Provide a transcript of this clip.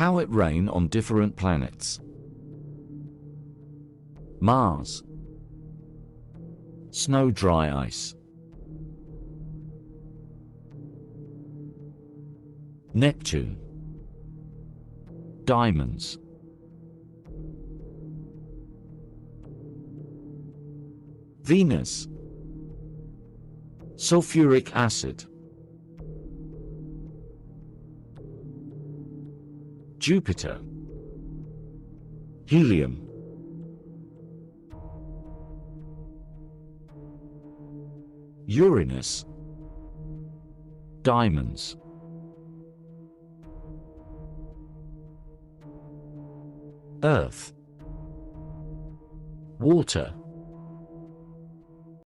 How it rain on different planets. Mars. Snow, dry ice. Neptune. Diamonds. Venus. Sulfuric acid. Jupiter. Helium. Uranus. Diamonds. Earth. Water.